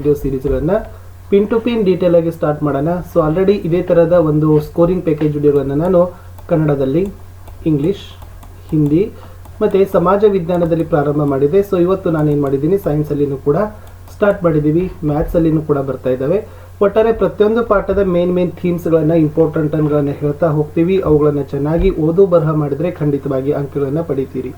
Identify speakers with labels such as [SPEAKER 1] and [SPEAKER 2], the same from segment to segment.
[SPEAKER 1] Video ಸೀರೀಸ್ಗಳನ್ನು pin to pin detail ಆಗಿ start ಮಾಡೋಣ. ಸೊ ಆಲ್ರೆಡಿ ಇದೇ ಥರದ ಒಂದು ಸ್ಕೋರಿಂಗ್ ಪ್ಯಾಕೇಜ್ ವಿಡಿಯೋಗಳನ್ನು ನಾನು ಕನ್ನಡದಲ್ಲಿ, ಇಂಗ್ಲೀಷ್, ಹಿಂದಿ ಮತ್ತು ಸಮಾಜ ವಿಜ್ಞಾನದಲ್ಲಿ ಪ್ರಾರಂಭ ಮಾಡಿದೆ. ಸೊ ಇವತ್ತು ನಾನೇನು ಮಾಡಿದ್ದೀನಿ, ಸೈನ್ಸಲ್ಲಿನೂ ಕೂಡ ಸ್ಟಾರ್ಟ್ ಮಾಡಿದ್ದೀವಿ, ಮ್ಯಾಥ್ಸಲ್ಲಿನೂ ಕೂಡ ಬರ್ತಾ ಇದ್ದಾವೆ. ಒಟ್ಟಾರೆ ಪ್ರತಿಯೊಂದು ಪಾಠದ ಮೇನ್ ಥೀಮ್ಸ್ಗಳನ್ನು, ಇಂಪಾರ್ಟೆಂಟ್ಗಳನ್ನು ಹೇಳ್ತಾ ಹೋಗ್ತೀವಿ. ಅವುಗಳನ್ನು ಚೆನ್ನಾಗಿ ಓದು ಬರಹ ಮಾಡಿದರೆ ಖಂಡಿತವಾಗಿ ಅಂಕಗಳನ್ನು ಪಡಿತೀರಿ.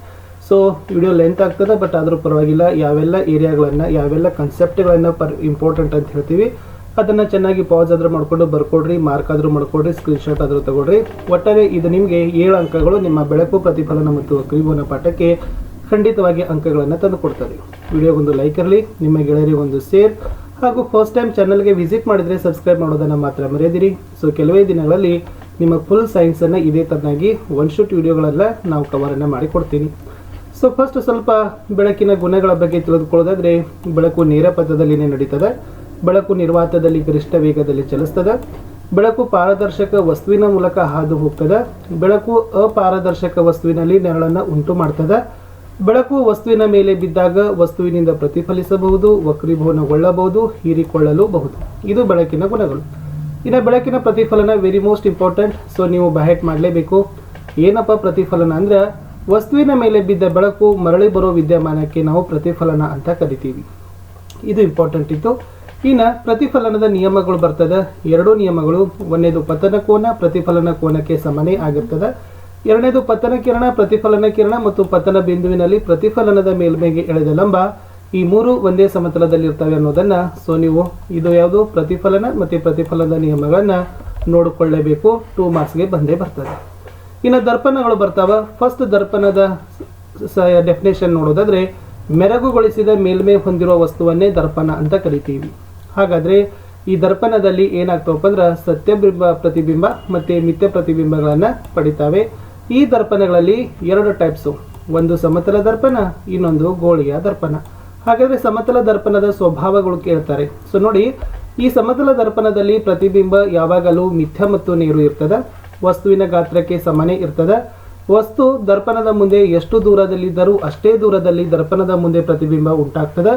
[SPEAKER 1] ಸೊ ವಿಡಿಯೋ ಲೆಂತ್ ಆಗ್ತದೆ, ಬಟ್ ಆದರೂ ಪರವಾಗಿಲ್ಲ. ಯಾವೆಲ್ಲ ಏರಿಯಾಗಳನ್ನು, ಯಾವೆಲ್ಲ ಕನ್ಸೆಪ್ಟ್ಗಳನ್ನು ಇಂಪಾರ್ಟೆಂಟ್ ಅಂತ ಹೇಳ್ತೀವಿ ಅದನ್ನು ಚೆನ್ನಾಗಿ ಪಾಸ್ ಆದರೂ ಮಾಡಿಕೊಂಡು ಬರ್ಕೊಡ್ರಿ, ಮಾರ್ಕ್ ಆದರೂ ಮಾಡ್ಕೊಡ್ರಿ, ಸ್ಕ್ರೀನ್ಶಾಟ್ ಆದರೂ ತಗೊಳ್ರಿ. ಒಟ್ಟಾರೆ ಇದು ನಿಮಗೆ 7 ಅಂಕಗಳು ನಿಮ್ಮ ಬೆಳಕು, ಪ್ರತಿಫಲನ ಮತ್ತು ವಕ್ರೀಭವನ ಪಾಠಕ್ಕೆ ಖಂಡಿತವಾಗಿ ಅಂಕಗಳನ್ನು ತಂದು ಕೊಡ್ತಾರೆ. ವಿಡಿಯೋಗೊಂದು ಲೈಕ್ ಇರಲಿ, ನಿಮ್ಮ ಗೆಳೆಯರಿಗೊಂದು ಶೇರ್, ಹಾಗೂ ಫಸ್ಟ್ ಟೈಮ್ ಚಾನಲ್ಗೆ ವಿಸಿಟ್ ಮಾಡಿದರೆ ಸಬ್ಸ್ಕ್ರೈಬ್ ಮಾಡೋದನ್ನು ಮಾತ್ರ ಮರೆಯದಿರಿ. ಸೊ ಕೆಲವೇ ದಿನಗಳಲ್ಲಿ ನಿಮ್ಮ ಫುಲ್ ಸೈನ್ಸನ್ನು ಇದೇ ಥರನಾಗಿ ಒನ್ ಶೂಟ್ ವಿಡಿಯೋಗಳೆಲ್ಲ ನಾವು ಕವರನ್ನು ಮಾಡಿಕೊಡ್ತೀನಿ. ಸೊ ಫಸ್ಟ್ ಸ್ವಲ್ಪ ಬೆಳಕಿನ ಗುಣಗಳ ಬಗ್ಗೆ ತಿಳಿದುಕೊಳ್ಳೋದಾದರೆ, ಬೆಳಕು ನೇರ ಪಥದಲ್ಲಿನೇ ನಡೀತದೆ, ಬೆಳಕು ನಿರ್ವಾತದಲ್ಲಿ ಗರಿಷ್ಠ ವೇಗದಲ್ಲಿ ಚಲಿಸ್ತದೆ, ಬೆಳಕು ಪಾರದರ್ಶಕ ವಸ್ತುವಿನ ಮೂಲಕ ಹಾದು ಹೋಗ್ತದೆ, ಬೆಳಕು ಅಪಾರದರ್ಶಕ ವಸ್ತುವಿನಲ್ಲಿ ನೆರಳನ್ನು ಉಂಟು ಮಾಡ್ತದೆ, ಬೆಳಕು ವಸ್ತುವಿನ ಮೇಲೆ ಬಿದ್ದಾಗ ವಸ್ತುವಿನಿಂದ ಪ್ರತಿಫಲಿಸಬಹುದು, ವಕ್ರೀಭವನಗೊಳ್ಳಬಹುದು, ಹೀರಿಕೊಳ್ಳಲೂಬಹುದು. ಇದು ಬೆಳಕಿನ ಗುಣಗಳು. ಇನ್ನು ಬೆಳಕಿನ ಪ್ರತಿಫಲನ ವೆರಿ ಮೋಸ್ಟ್ ಇಂಪಾರ್ಟೆಂಟ್. ಸೊ ನೀವು ಬಹೆಟ್ ಮಾಡಲೇಬೇಕು. ಏನಪ್ಪ ಪ್ರತಿಫಲನ ಅಂದ್ರೆ, ವಸ್ತುವಿನ ಮೇಲೆ ಬಿದ್ದ ಬೆಳಕು ಮರಳಿ ಬರೋ ವಿದ್ಯಮಾನಕ್ಕೆ ನಾವು ಪ್ರತಿಫಲನ ಅಂತ ಕರಿತೀವಿ. ಇದು ಇಂಪಾರ್ಟೆಂಟ್ ಇತ್ತು. ಇನ್ನು ಪ್ರತಿಫಲನದ ನಿಯಮಗಳು ಬರ್ತದೆ, 2 ನಿಯಮಗಳು. ಒಂದನೇದು ಪತನ ಕೋನ ಪ್ರತಿಫಲನ ಕೋನಕ್ಕೆ ಸಮನೇ ಆಗಿರ್ತದೆ. ಎರಡನೇದು ಪತನ ಕಿರಣ, ಪ್ರತಿಫಲನ ಕಿರಣ ಮತ್ತು ಪತನ ಬಿಂದುವಿನಲ್ಲಿ ಪ್ರತಿಫಲನದ ಮೇಲ್ಮೈಗೆ ಎಳೆದ ಲಂಬ, ಈ 3 ಒಂದೇ ಸಮತಲದಲ್ಲಿ ಇರ್ತವೆ ಅನ್ನೋದನ್ನ ಸೊ ನೀವು ಇದು ಯಾವುದು ಪ್ರತಿಫಲನ ಮತ್ತು ಪ್ರತಿಫಲನದ ನಿಯಮಗಳನ್ನ ನೋಡಿಕೊಳ್ಳಲೇಬೇಕು. 2 ಮಾರ್ಕ್ಸ್ಗೆ ಬಂದೇ ಬರ್ತದೆ. ಇನ್ನು ದರ್ಪಣಗಳು ಬರ್ತಾವ. ಫಸ್ಟ್ ದರ್ಪಣದ ಡೆಫಿನೇಷನ್ ನೋಡೋದಾದ್ರೆ, ಮೆರಗುಗೊಳಿಸಿದ ಮೇಲ್ಮೈ ಹೊಂದಿರುವ ವಸ್ತುವನ್ನೇ ದರ್ಪಣ ಅಂತ ಕರಿತೀವಿ. ಹಾಗಾದ್ರೆ ಈ ದರ್ಪಣದಲ್ಲಿ ಏನಾಗ್ತವಪ್ಪ ಅಂದ್ರೆ, ಸತ್ಯಬಿಂಬ ಪ್ರತಿಬಿಂಬ ಮತ್ತು ಮಿಥ್ಯ ಪ್ರತಿಬಿಂಬಗಳನ್ನು ಪಡಿತಾವೆ. ಈ ದರ್ಪಣಗಳಲ್ಲಿ 2 ಟೈಪ್ಸು, ಒಂದು ಸಮತಲ ದರ್ಪಣ, ಇನ್ನೊಂದು ಗೋಳೀಯ ದರ್ಪಣ. ಹಾಗಾದರೆ ಸಮತಲ ದರ್ಪಣದ ಸ್ವಭಾವಗಳು ಕೇಳ್ತಾರೆ. ಸೊ ನೋಡಿ, ಈ ಸಮತಲ ದರ್ಪಣದಲ್ಲಿ ಪ್ರತಿಬಿಂಬ ಯಾವಾಗಲೂ ಮಿಥ್ಯ ಮತ್ತು ನೇರು ಇರ್ತದೆ, ವಸ್ತುವಿನ ಗಾತ್ರಕ್ಕೆ ಸಮನೇ ಇರ್ತದೆ. ವಸ್ತು ದರ್ಪಣದ ಮುಂದೆ ಎಷ್ಟು ದೂರದಲ್ಲಿದ್ದರೂ ಅಷ್ಟೇ ದೂರದಲ್ಲಿ ದರ್ಪಣದ ಮುಂದೆ ಪ್ರತಿಬಿಂಬ ಉಂಟಾಗ್ತದೆ.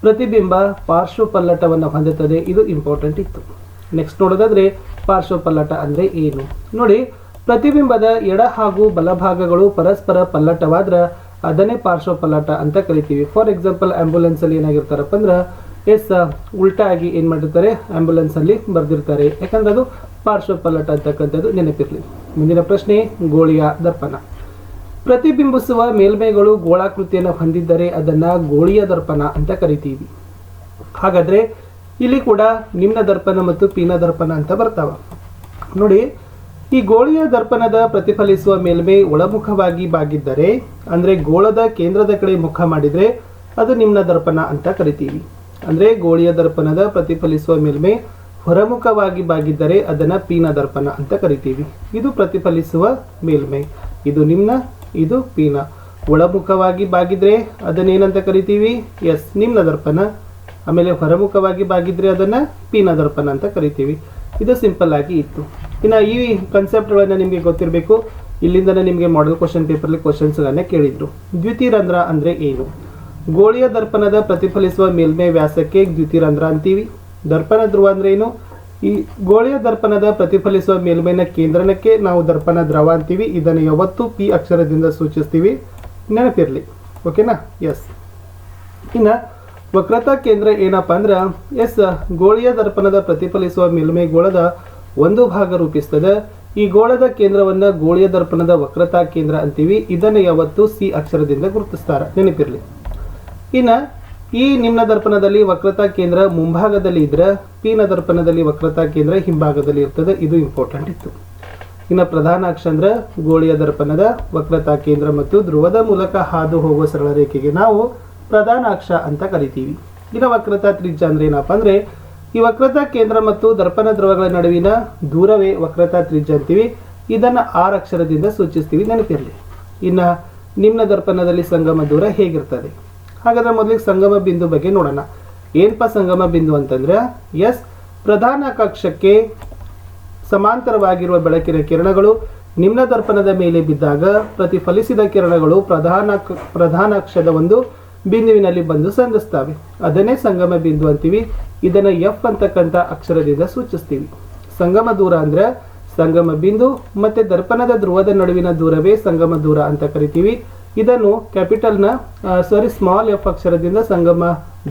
[SPEAKER 1] ಪ್ರತಿಬಿಂಬ ಪಾರ್ಶ್ವ ಪಲ್ಲಟವನ್ನು ಹೊಂದುತ್ತದೆ. ಇದು ಇಂಪಾರ್ಟೆಂಟ್ ಇತ್ತು. ನೆಕ್ಸ್ಟ್ ನೋಡೋದಾದ್ರೆ, ಪಾರ್ಶ್ವ ಪಲ್ಲಟ ಅಂದರೆ ಏನು ನೋಡಿ. ಪ್ರತಿಬಿಂಬದ ಎಡ ಹಾಗೂ ಬಲಭಾಗಗಳು ಪರಸ್ಪರ ಪಲ್ಲಟವಾದ್ರೆ ಅದನ್ನೇ ಪಾರ್ಶ್ವ ಪಲ್ಲಟ ಅಂತ ಕರಿತೀವಿ. ಫಾರ್ ಎಕ್ಸಾಂಪಲ್, ಆಂಬ್ಯುಲೆನ್ಸಲ್ಲಿ ಏನಾಗಿರ್ತಾರಪ್ಪ ಅಂದ್ರೆ, ಉಲ್ಟಾ ಆಗಿ ಏನು ಮಾಡಿರ್ತಾರೆ, ಆಂಬ್ಯುಲೆನ್ಸಲ್ಲಿ ಬರೆದಿರ್ತಾರೆ. ಯಾಕಂದ್ರೆ ಅದು ಪಾರ್ಶ್ವ ಪಲ್ಲಟ ಅಂತಕ್ಕಂಥದ್ದು ನೆನಪಿರಲಿ. ಮುಂದಿನ ಪ್ರಶ್ನೆ, ಗೋಳೀಯ ದರ್ಪಣ. ಪ್ರತಿಬಿಂಬಿಸುವ ಮೇಲ್ಮೈಗಳು ಗೋಳಾಕೃತಿಯನ್ನು ಹೊಂದಿದ್ದರೆ ಅದನ್ನ ಗೋಳೀಯ ದರ್ಪಣ ಅಂತ ಕರಿತೀವಿ. ಹಾಗಾದ್ರೆ ಇಲ್ಲಿ ಕೂಡ ನಿಮ್ನ ದರ್ಪಣ ಮತ್ತು ಪೀನ ದರ್ಪಣ ಅಂತ ಬರ್ತಾವ ನೋಡಿ. ಈ ಗೋಳೀಯ ದರ್ಪಣದ ಪ್ರತಿಫಲಿಸುವ ಮೇಲ್ಮೈ ಒಳಮುಖವಾಗಿ ಬಾಗಿದ್ದರೆ, ಅಂದ್ರೆ ಗೋಳದ ಕೇಂದ್ರದ ಕಡೆ ಮುಖ ಮಾಡಿದ್ರೆ ಅದು ನಿಮ್ನ ದರ್ಪಣ ಅಂತ ಕರಿತೀವಿ. ಅಂದ್ರೆ ಗೋಳೀಯ ದರ್ಪಣದ ಪ್ರತಿಫಲಿಸುವ ಮೇಲ್ಮೈ ಹೊರಮುಖವಾಗಿ ಬಾಗಿದ್ದರೆ ಅದನ್ನ ಪೀನ ದರ್ಪಣ ಅಂತ ಕರಿತೀವಿ. ಇದು ಪ್ರತಿಫಲಿಸುವ ಮೇಲ್ಮೈ, ಇದು ನಿಮ್ನ, ಇದು ಪೀನ. ಒಳಮುಖವಾಗಿ ಬಾಗಿದ್ರೆ ಅದನ್ನೇನಂತ ಕರಿತೀವಿ, ನಿಮ್ನ ದರ್ಪಣ. ಆಮೇಲೆ ಹೊರಮುಖವಾಗಿ ಬಾಗಿದ್ರೆ ಅದನ್ನ ಪೀನ ದರ್ಪಣ ಅಂತ ಕರಿತೀವಿ. ಇದು ಸಿಂಪಲ್ ಆಗಿ ಇತ್ತು. ಇನ್ನು ಈ ಕಾನ್ಸೆಪ್ಟ್ಗಳನ್ನು ನಿಮಗೆ ಗೊತ್ತಿರಬೇಕು. ಇಲ್ಲಿಂದನೇ ನಿಮಗೆ ಮಾಡೆಲ್ ಕ್ವಶನ್ ಪೇಪರ್ಲಿ ಕ್ವಶನ್ಸ್ಗಳನ್ನ ಕೇಳಿದ್ರು. ದ್ಯುತಿರಂಧ್ರ ಅಂದ್ರೆ ಏನು? ಗೋಳೀಯ ದರ್ಪಣದ ಪ್ರತಿಫಲಿಸುವ ಮೇಲ್ಮೈ ವ್ಯಾಸಕ್ಕೆ ದ್ಯುತಿರಂಧ್ರ ಅಂತೀವಿ. ದರ್ಪಣ ಧ್ರುವ ಅಂದ್ರೆ ಏನು? ಈ ಗೋಳೀಯ ದರ್ಪಣದ ಪ್ರತಿಫಲಿಸುವ ಮೇಲ್ಮೈನ ಕೇಂದ್ರಕ್ಕೆ ನಾವು ದರ್ಪಣ ದ್ರವ ಅಂತೀವಿ. ಇದನ್ನು ಯಾವತ್ತೂ ಪಿ ಅಕ್ಷರದಿಂದ ಸೂಚಿಸ್ತೀವಿ, ನೆನಪಿರಲಿ. ಓಕೆನಾ? ಎಸ್. ಇನ್ನು ವಕ್ರತಾ ಕೇಂದ್ರ ಏನಪ್ಪಾ ಅಂದ್ರೆ, ಗೋಳೀಯ ದರ್ಪಣದ ಪ್ರತಿಫಲಿಸುವ ಮೇಲ್ಮೈ ಗೋಳದ ಒಂದು ಭಾಗ ರೂಪಿಸ್ತದೆ. ಈ ಗೋಳದ ಕೇಂದ್ರವನ್ನ ಗೋಳೀಯ ದರ್ಪಣದ ವಕ್ರತಾ ಕೇಂದ್ರ ಅಂತೀವಿ. ಇದನ್ನು ಯಾವತ್ತೂ ಸಿ ಅಕ್ಷರದಿಂದ ಗುರುತಿಸ್ತಾರೆ, ನೆನಪಿರಲಿ. ಇನ್ನು ಈ ನಿಮ್ನ ದರ್ಪಣದಲ್ಲಿ ವಕ್ರತಾ ಕೇಂದ್ರ ಮುಂಭಾಗದಲ್ಲಿ ಇದ್ರೆ, ಪೀನ ದರ್ಪಣದಲ್ಲಿ ವಕ್ರತಾ ಕೇಂದ್ರ ಹಿಂಭಾಗದಲ್ಲಿ ಇರ್ತದೆ. ಇದು ಇಂಪಾರ್ಟೆಂಟ್ ಇತ್ತು. ಇನ್ನು ಪ್ರಧಾನ ಅಕ್ಷ ಅಂದ್ರೆ ಗೋಳೀಯ ದರ್ಪಣದ ವಕ್ರತಾ ಕೇಂದ್ರ ಮತ್ತು ಧ್ರುವದ ಮೂಲಕ ಹಾದು ಹೋಗುವ ಸರಳ ರೇಖೆಗೆ ನಾವು ಪ್ರಧಾನ ಅಕ್ಷ ಅಂತ ಕರಿತೀವಿ. ಇನ್ನು ವಕ್ರತಾ ತ್ರಿಜ್ಯ ಅಂದ್ರೆ ಏನಪ್ಪಾ ಅಂದ್ರೆ, ಈ ವಕ್ರತಾ ಕೇಂದ್ರ ಮತ್ತು ದರ್ಪಣ ಧ್ರುವಗಳ ನಡುವಿನ ದೂರವೇ ವಕ್ರತಾ ತ್ರಿಜ್ಯ ಅಂತೀವಿ. ಇದನ್ನು R ಅಕ್ಷರದಿಂದ ಸೂಚಿಸ್ತೀವಿ, ನೆನಪಿರಲಿ. ಇನ್ನು ನಿಮ್ನ ದರ್ಪಣದಲ್ಲಿ ಸಂಗಮ ದೂರ ಹೇಗಿರ್ತದೆ? ಹಾಗಾದ್ರೆ ಮೊದಲಿಗೆ ಸಂಗಮ ಬಿಂದು ಬಗ್ಗೆ ನೋಡೋಣ. ಏನಪ್ಪ ಸಂಗಮ ಬಿಂದು ಅಂತಂದ್ರೆ, ಪ್ರಧಾನ ಕಕ್ಷಕ್ಕೆ ಸಮಾಂತರವಾಗಿರುವ ಬೆಳಕಿನ ಕಿರಣಗಳು ನಿಮ್ನ ದರ್ಪಣದ ಮೇಲೆ ಬಿದ್ದಾಗ ಪ್ರತಿಫಲಿಸಿದ ಕಿರಣಗಳು ಪ್ರಧಾನ ಅಕ್ಷದ ಒಂದು ಬಿಂದುವಿನಲ್ಲಿ ಬಂದು ಸಂಧಿಸ್ತವೆ, ಅದನ್ನೇ ಸಂಗಮ ಬಿಂದು ಅಂತೀವಿ. ಇದನ್ನ ಎಫ್ ಅಂತಕ್ಕಂಥ ಅಕ್ಷರದಿಂದ ಸೂಚಿಸ್ತೀವಿ. ಸಂಗಮ ದೂರ ಅಂದ್ರೆ ಸಂಗಮ ಬಿಂದು ಮತ್ತೆ ದರ್ಪಣದ ಧ್ರುವದ ನಡುವಿನ ದೂರವೇ ಸಂಗಮ ದೂರ ಅಂತ ಕರಿತೀವಿ. ಇದನ್ನು ಸ್ಮಾಲ್ ಎಫ್ ಅಕ್ಷರದಿಂದ ಸಂಗಮ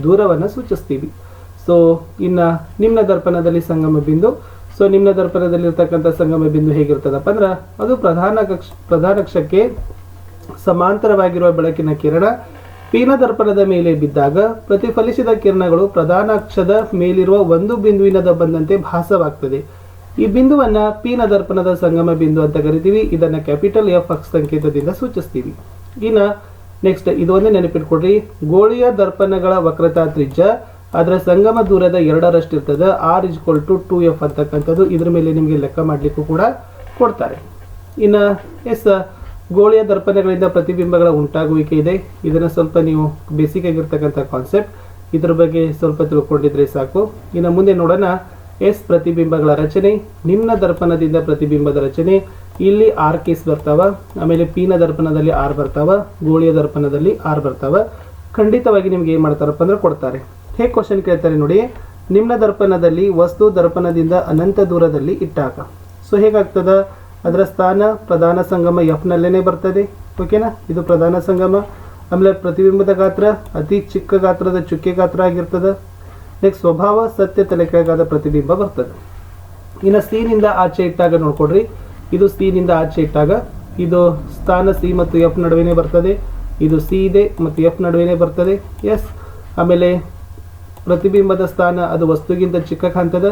[SPEAKER 1] ದೂರವನ್ನು ಸೂಚಿಸ್ತೀವಿ. ಸೊ ಇನ್ನ ನಿಮ್ನ ದರ್ಪಣದಲ್ಲಿ ಸಂಗಮ ಬಿಂದು. ಸೊ ನಿಮ್ನ ದರ್ಪಣದಲ್ಲಿರ್ತಕ್ಕಂಥ ಸಂಗಮ ಬಿಂದು ಹೇಗಿರ್ತದಪ್ಪ ಅಂದ್ರೆ ಅದು ಪ್ರಧಾನ ಅಕ್ಷಕ್ಕೆ ಸಮಾಂತರವಾಗಿರುವ ಬೆಳಕಿನ ಕಿರಣ ಪೀನ ದರ್ಪಣದ ಮೇಲೆ ಬಿದ್ದಾಗ ಪ್ರತಿಫಲಿಸಿದ ಕಿರಣಗಳು ಪ್ರಧಾನ ಅಕ್ಷದ ಮೇಲಿರುವ ಒಂದು ಬಿಂದುವಿನದ ಬಂದಂತೆ ಭಾಸವಾಗ್ತದೆ. ಈ ಬಿಂದುವನ್ನ ಪೀನ ದರ್ಪಣದ ಸಂಗಮ ಬಿಂದು ಅಂತ ಕರಿತೀವಿ. ಇದನ್ನ ಕ್ಯಾಪಿಟಲ್ ಎಫ್ ಅಕ್ಷ ಸಂಕೇತದಿಂದ ಸೂಚಿಸ್ತೀವಿ. ಇನ್ನ ನೆಕ್ಸ್ಟ್ ಇದು ಒಂದೇ ನೆನಪಿಟ್ಕೊಡ್ರಿ, ಗೋಳೀಯ ದರ್ಪಣಗಳ ವಕ್ರತಾ ತ್ರಿಜ್ಯ ಅದರ ಸಂಗಮ ದೂರದ 2ರಷ್ಟು ಇರ್ತದೆ. R = 2f ಅಂತಕ್ಕಂಥದ್ದು ಇದ್ರ ಮೇಲೆ ನಿಮಗೆ ಲೆಕ್ಕ ಮಾಡ್ಲಿಕ್ಕೂ ಕೂಡ ಕೊಡ್ತಾರೆ. ಇನ್ನ ಗೋಳೀಯ ದರ್ಪಣಗಳಿಂದ ಪ್ರತಿಬಿಂಬಗಳ ಉಂಟಾಗುವಿಕೆ ಇದೆ. ಇದನ್ನ ಸ್ವಲ್ಪ ನೀವು ಬೇಸಿಕ್ ಆಗಿರ್ತಕ್ಕಂಥ ಕಾನ್ಸೆಪ್ಟ್, ಇದ್ರ ಬಗ್ಗೆ ಸ್ವಲ್ಪ ತಿಳ್ಕೊಂಡಿದ್ರೆ ಸಾಕು. ಇನ್ನು ಮುಂದೆ ನೋಡೋಣ ಪ್ರತಿಬಿಂಬಗಳ ರಚನೆ. ನಿಮ್ನ ದರ್ಪಣದಿಂದ ಪ್ರತಿಬಿಂಬದ ರಚನೆ. ಇಲ್ಲಿ R ಕೇಸ್ ಬರ್ತಾವ, ಆಮೇಲೆ ಪೀನ ದರ್ಪಣದಲ್ಲಿ R ಬರ್ತಾವ, ಗೋಳೀಯ ದರ್ಪಣದಲ್ಲಿ R ಬರ್ತಾವ. ಖಂಡಿತವಾಗಿ ನಿಮ್ಗೆ ಏನ್ ಮಾಡ್ತಾರಪ್ಪ ಅಂದ್ರೆ ಕೊಡ್ತಾರೆ. ಹೇಗೆ ಕ್ವಶನ್ ಕೇಳ್ತಾರೆ ನೋಡಿ, ನಿಮ್ನ ದರ್ಪಣದಲ್ಲಿ ವಸ್ತು ದರ್ಪಣದಿಂದ ಅನಂತ ದೂರದಲ್ಲಿ ಇಟ್ಟಾಗ ಸೊ ಹೇಗಾಗ್ತದ, ಅದರ ಸ್ಥಾನ ಪ್ರಧಾನ ಸಂಗಮ ಎಫ್ ನಲ್ಲೇನೆ ಬರ್ತದೆ. ಓಕೆನಾ, ಇದು ಪ್ರಧಾನ ಸಂಗಮ. ಆಮೇಲೆ ಪ್ರತಿಬಿಂಬದ ಗಾತ್ರ ಅತಿ ಚಿಕ್ಕ ಗಾತ್ರದ ಚುಕ್ಕೆ ಗಾತ್ರ ಆಗಿರ್ತದೆ. ನೆಕ್ಸ್ಟ್ ಸ್ವಭಾವ ಸತ್ಯ ತಲೆ ಕೆಳಗಾದ ಪ್ರತಿಬಿಂಬ ಬರ್ತದೆ. ಇನ್ನು ಸಿ ನಿಂದ ಆಚೆ ಇಟ್ಟಾಗ ನೋಡ್ಕೊಡ್ರಿ, ಇದು ಸಿ ನಿಂದ ಆಚೆ ಇಟ್ಟಾಗ ಇದು ಸ್ಥಾನ ಸಿ ಮತ್ತು ಎಫ್ ನಡುವೆನೇ ಬರ್ತದೆ. ಇದು ಸಿ ಇದೆ ಮತ್ತು ಎಫ್ ನಡುವೆನೇ ಬರ್ತದೆ. ಆಮೇಲೆ ಪ್ರತಿಬಿಂಬದ ಸ್ಥಾನ ಅದು ವಸ್ತುಗಿಂತ ಚಿಕ್ಕ ಕಾಣ್ತದ.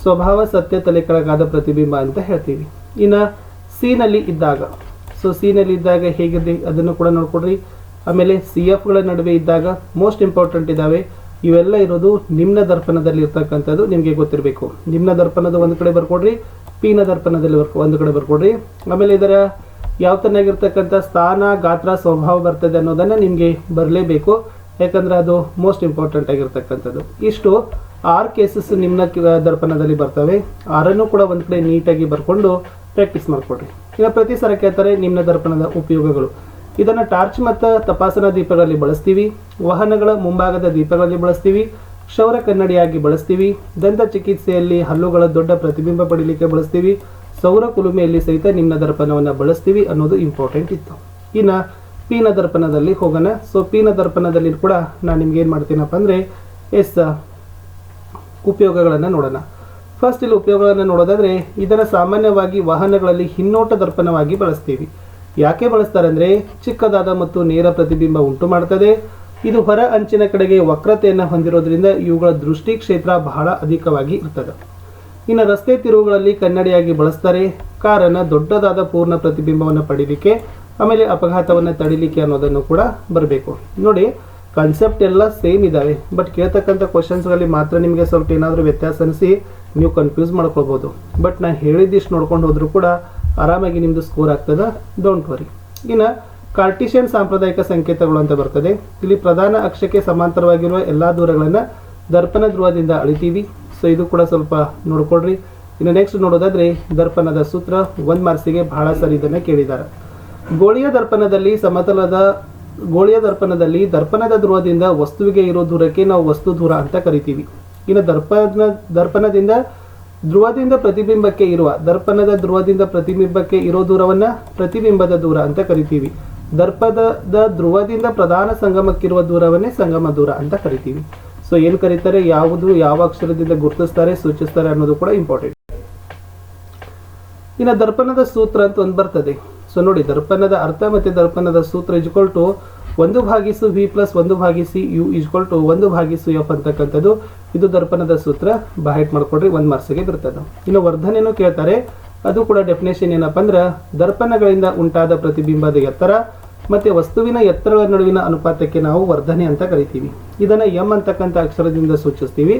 [SPEAKER 1] ಸ್ವಭಾವ ಸತ್ಯ ತಲೆ ಕೆಳಗಾದ ಪ್ರತಿಬಿಂಬ ಅಂತ ಹೇಳ್ತೀವಿ. ಇನ್ನು ಸಿ ನಲ್ಲಿ ಇದ್ದಾಗ ಸಿ ನಲ್ಲಿ ಇದ್ದಾಗ ಹೇಗಿದೆ ಅದನ್ನು ಕೂಡ ನೋಡ್ಕೊಡ್ರಿ. ಆಮೇಲೆ ಸಿ ಎಫ್ ಗಳ ನಡುವೆ ಇದ್ದಾಗ ಮೋಸ್ಟ್ ಇಂಪಾರ್ಟೆಂಟ್ ಇದಾವೆ. ಇವೆಲ್ಲ ಇರೋದು ನಿಮ್ನ ದರ್ಪಣದಲ್ಲಿ ಇರ್ತಕ್ಕಂಥದ್ದು, ನಿಮಗೆ ಗೊತ್ತಿರಬೇಕು. ನಿಮ್ನ ದರ್ಪಣದ ಒಂದು ಕಡೆ ಬರ್ಕೊಡ್ರಿ, ಪೀನ ದರ್ಪಣದಲ್ಲಿ ಒಂದು ಕಡೆ ಬರ್ಕೊಡ್ರಿ. ಆಮೇಲೆ ಇದರ ಯಾವ ತನ್ನಾಗಿರ್ತಕ್ಕಂಥ ಸ್ಥಾನ ಗಾತ್ರ ಸ್ವಭಾವ ಬರ್ತದೆ ಅನ್ನೋದನ್ನ ನಿಮಗೆ ಬರಲೇಬೇಕು, ಯಾಕಂದ್ರೆ ಅದು ಮೋಸ್ಟ್ ಇಂಪಾರ್ಟೆಂಟ್ ಆಗಿರ್ತಕ್ಕಂಥದ್ದು. ಇಷ್ಟು 6 ಕೇಸಸ್ ನಿಮ್ನ ದರ್ಪಣದಲ್ಲಿ ಬರ್ತವೆ. 6 ಕೂಡ ಒಂದು ಕಡೆ ನೀಟಾಗಿ ಬರ್ಕೊಂಡು ಪ್ರಾಕ್ಟೀಸ್ ಮಾಡ್ಕೊಡ್ರಿ. ಈಗ ಪ್ರತಿ ಸಲ ಕೇಳ್ತಾರೆ ನಿಮ್ನ ದರ್ಪಣದ ಉಪಯೋಗಗಳು. ಇದನ್ನು ಟಾರ್ಚ್ ಮತ್ತು ತಪಾಸಣಾ ದೀಪಗಳಲ್ಲಿ ಬಳಸ್ತೀವಿ, ವಾಹನಗಳ ಮುಂಭಾಗದ ದೀಪಗಳಲ್ಲಿ ಬಳಸ್ತೀವಿ, ಕ್ಷೌರ ಕನ್ನಡಿಯಾಗಿ ಬಳಸ್ತೀವಿ, ದಂತ ಚಿಕಿತ್ಸೆಯಲ್ಲಿ ಹಲ್ಲುಗಳ ದೊಡ್ಡ ಪ್ರತಿಬಿಂಬ ಪಡೀಲಿಕ್ಕೆ ಬಳಸ್ತೀವಿ, ಸೌರ ಕುಲುಮೆಯಲ್ಲಿ ಸಹಿತ ನಿಮ್ನ ದರ್ಪಣವನ್ನು ಬಳಸ್ತೀವಿ ಅನ್ನೋದು ಇಂಪಾರ್ಟೆಂಟ್ ಇತ್ತು. ಇನ್ನು ಪೀನ ದರ್ಪಣದಲ್ಲಿ ಹೋಗೋಣ. ಸೊ ಪೀನ ದರ್ಪಣದಲ್ಲಿ ಕೂಡ ನಾನು ನಿಮ್ಗೆ ಏನು ಮಾಡ್ತೀನಪ್ಪ ಅಂದರೆ ಉಪಯೋಗಗಳನ್ನು ನೋಡೋಣ. ಫಸ್ಟ್ ಇಲ್ಲಿ ಉಪಯೋಗಗಳನ್ನು ನೋಡೋದಾದ್ರೆ ಇದನ್ನು ಸಾಮಾನ್ಯವಾಗಿ ವಾಹನಗಳಲ್ಲಿ ಹಿನ್ನೋಟ ದರ್ಪಣವಾಗಿ ಬಳಸ್ತೀವಿ. ಯಾಕೆ ಬಳಸ್ತಾರೆ ಅಂದರೆ ಚಿಕ್ಕದಾದ ಮತ್ತು ನೇರ ಪ್ರತಿಬಿಂಬ ಉಂಟು ಮಾಡ್ತದೆ. ಇದು ಹೊರ ಅಂಚಿನ ಕಡೆಗೆ ವಕ್ರತೆಯನ್ನು ಹೊಂದಿರೋದ್ರಿಂದ ಇವುಗಳ ದೃಷ್ಟಿ ಕ್ಷೇತ್ರ ಬಹಳ ಅಧಿಕವಾಗಿ ಇರ್ತದೆ. ಇನ್ನು ರಸ್ತೆ ತಿರುವುಗಳಲ್ಲಿ ಕನ್ನಡಿಯಾಗಿ ಬಳಸ್ತಾರೆ. ಕಾರಣ ದೊಡ್ಡದಾದ ಪೂರ್ಣ ಪ್ರತಿಬಿಂಬವನ್ನು ಪಡೀಲಿಕ್ಕೆ, ಆಮೇಲೆ ಅಪಘಾತವನ್ನು ತಡಿಲಿಕ್ಕೆ ಅನ್ನೋದನ್ನು ಕೂಡ ಬರಬೇಕು. ನೋಡಿ ಕಾನ್ಸೆಪ್ಟ್ ಎಲ್ಲ ಸೇಮ್ ಇದ್ದಾವೆ, ಬಟ್ ಕೇಳ್ತಕ್ಕಂಥ ಕ್ವಶನ್ಸ್ಗಳಲ್ಲಿ ಮಾತ್ರ ನಿಮಗೆ ಸ್ವಲ್ಪ ಏನಾದರೂ ವ್ಯತ್ಯಾಸ ಅನಿಸಿ ನೀವು ಕನ್ಫ್ಯೂಸ್ ಮಾಡ್ಕೊಳ್ಬೋದು. ಬಟ್ ನಾನು ಹೇಳಿದ್ದಿಷ್ಟು ನೋಡ್ಕೊಂಡು ಹೋದರೂ ಕೂಡ ಆರಾಮಾಗಿ ನಿಮ್ಮದು ಸ್ಕೋರ್ ಆಗ್ತದೆ, ಡೋಂಟ್ ವರಿ. ಇನ್ನು ಕಾರ್ಟಿಷಿಯನ್ ಸಾಂಪ್ರದಾಯಿಕ ಸಂಕೇತಗಳು ಅಂತ ಬರ್ತದೆ. ಇಲ್ಲಿ ಪ್ರಧಾನ ಅಕ್ಷಕ್ಕೆ ಸಮಾಂತರವಾಗಿರುವ ಎಲ್ಲ ದೂರಗಳನ್ನು ದರ್ಪಣ ಧ್ರುವದಿಂದ ಅಳಿತೀವಿ. ಸೊ ಇದು ಕೂಡ ಸ್ವಲ್ಪ ನೋಡ್ಕೊಡ್ರಿ. ಇನ್ನು ನೆಕ್ಸ್ಟ್ ನೋಡೋದಾದ್ರೆ ದರ್ಪಣದ ಸೂತ್ರ 1 ಮಾರ್ಕ್ಸಿಗೆ ಬಹಳ ಸರಿ ಇದನ್ನು ಕೇಳಿದ್ದಾರೆ. ಗೋಳೀಯ ದರ್ಪಣದಲ್ಲಿ ದರ್ಪಣದ ಧ್ರುವದಿಂದ ವಸ್ತುವಿಗೆ ಇರೋ ದೂರಕ್ಕೆ ನಾವು ವಸ್ತು ದೂರ ಅಂತ ಕರಿತೀವಿ. ಇನ್ನು ದರ್ಪಣದಿಂದ ಧ್ರುವದಿಂದ ಪ್ರತಿಬಿಂಬಕ್ಕೆ ಇರೋ ದೂರವನ್ನ ಪ್ರತಿಬಿಂಬದ ದೂರ ಅಂತ ಕರಿತೀವಿ. ದರ್ಪಣದ ಧ್ರುವದಿಂದ ಪ್ರಧಾನ ಸಂಗಮಕ್ಕಿರುವ ದೂರವನ್ನೇ ಸಂಗಮ ದೂರ ಅಂತ ಕರಿತೀವಿ. ಸೊ ಏನು ಕರೀತಾರೆ, ಯಾವ ಅಕ್ಷರದಿಂದ ಗುರುತಿಸ್ತಾರೆ, ಸೂಚಿಸ್ತಾರೆ ಅನ್ನೋದು ಕೂಡ ಇಂಪಾರ್ಟೆಂಟ್. ಇನ್ನು ದರ್ಪಣದ ಸೂತ್ರ ಅಂತ ಒಂದು ಬರ್ತದೆ. ಸೊ ನೋಡಿ, ದರ್ಪಣದ ಅರ್ಥ ಮತ್ತೆ ದರ್ಪಣದ ಸೂತ್ರ = 1/v + 1/u = 1/f ಅಂತಕ್ಕಂಥದ್ದು ಇದು ದರ್ಪಣದ ಸೂತ್ರ. ಬಾಯ್ಟ್ ಮಾಡ್ಕೊಡ್ರಿ, 1 ಮಾರ್ಕ್ಸ್ಗೆ ಬರ್ತದೆ. ಇನ್ನು ವರ್ಧನೆನೂ ಕೇಳ್ತಾರೆ, ಅದು ಕೂಡ ಡೆಫಿನೇಷನ್ ಏನಪ್ಪ ಅಂದ್ರೆ ದರ್ಪಣಗಳಿಂದ ಉಂಟಾದ ಪ್ರತಿಬಿಂಬದ ಎತ್ತರ ಮತ್ತೆ ವಸ್ತುವಿನ ಎತ್ತರಗಳ ನಡುವಿನ ಅನುಪಾತಕ್ಕೆ ನಾವು ವರ್ಧನೆ ಅಂತ ಕರಿತೀವಿ. ಇದನ್ನ m ಅಂತಕ್ಕಂಥ ಅಕ್ಷರದಿಂದ ಸೂಚಿಸ್ತೀವಿ.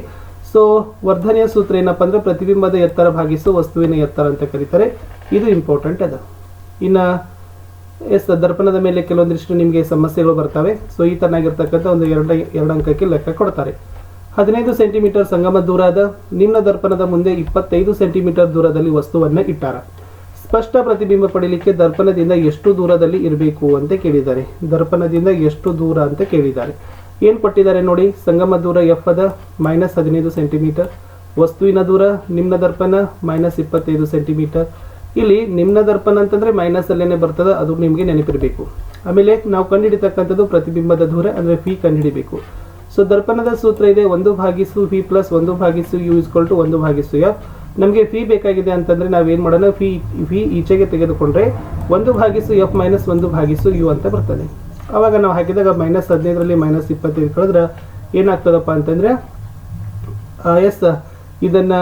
[SPEAKER 1] ಸೊ ವರ್ಧನೆಯ ಸೂತ್ರ ಏನಪ್ಪ ಅಂದ್ರೆ ಪ್ರತಿಬಿಂಬದ ಎತ್ತರ ಭಾಗಿಸು ವಸ್ತುವಿನ ಎತ್ತರ ಅಂತ ಕರೀತಾರೆ. ಇದು ಇಂಪಾರ್ಟೆಂಟ್ ಅದ. ಇನ್ನು ದರ್ಪಣದ ಮೇಲೆ ಕೆಲವೊಂದಿಷ್ಟು ನಿಮಗೆ ಸಮಸ್ಯೆಗಳು ಬರ್ತವೆ. ಸೊ ಈ ತರನಾಗಿರ್ತಕ್ಕಂಥ ಒಂದು 2 ಅಂಕಕ್ಕೆ ಲೆಕ್ಕ ಕೊಡ್ತಾರೆ. 15 ಸೆಂಟಿಮೀಟರ್ ಸಂಗಮ ದೂರ ಅದ. ನಿಮ್ನ ದರ್ಪಣದ ಮುಂದೆ 25 ಸೆಂಟಿಮೀಟರ್ ದೂರದಲ್ಲಿ ವಸ್ತುವನ್ನ ಇಟ್ಟಾರ. ಸ್ಪಷ್ಟ ಪ್ರತಿಬಿಂಬ ಪಡೀಲಿಕ್ಕೆ ದರ್ಪಣದಿಂದ ಎಷ್ಟು ದೂರದಲ್ಲಿ ಇರಬೇಕು ಅಂತ ಕೇಳಿದ್ದಾರೆ. ದರ್ಪಣದಿಂದ ಎಷ್ಟು ದೂರ ಅಂತ ಕೇಳಿದ್ದಾರೆ. ಏನು ಕೊಟ್ಟಿದ್ದಾರೆ ನೋಡಿ, ಸಂಗಮ ದೂರ ಎಫ್ ಅದ -15 ಸೆಂಟಿಮೀಟರ್, ವಸ್ತುವಿನ ದೂರ ನಿಮ್ನ ದರ್ಪಣ -25 ಸೆಂಟಿಮೀಟರ್. ಇಲ್ಲಿ ನಿಮ್ನ ದರ್ಪಣ ಅಂತಂದ್ರೆ ಮೈನಸ್ ಅಲ್ಲೇನೆ ಬರ್ತದೆ, ಅದು ನಿಮಗೆ ನೆನಪಿರಬೇಕು. ಆಮೇಲೆ ನಾವು ಕಂಡುಹಿಡಿತಕ್ಕಂಥದ್ದು ಪ್ರತಿಬಿಂಬದ ದೂರ ಅಂದ್ರೆ ಫಿ ಕಂಡುಹಿಡಿಬೇಕು. ಸೊ ದರ್ಪಣದ ಸೂತ್ರ ಇದೆ 1/v + 1/u = 1/f. ನಮಗೆ ಫಿ ಬೇಕಾಗಿದೆ ಅಂತಂದ್ರೆ ನಾವೇನ್ ಮಾಡೋಣ, ಫಿ ಈಚೆಗೆ ತೆಗೆದುಕೊಂಡ್ರೆ 1/f - 1/u ಅಂತ ಬರ್ತದೆ. ಅವಾಗ ನಾವು ಹಾಕಿದಾಗ -15ರಲ್ಲಿ -25 ಕಳೆದ್ರೆ ಏನಾಗ್ತದಪ್ಪ ಅಂತಂದ್ರೆ ಇದನ್ನ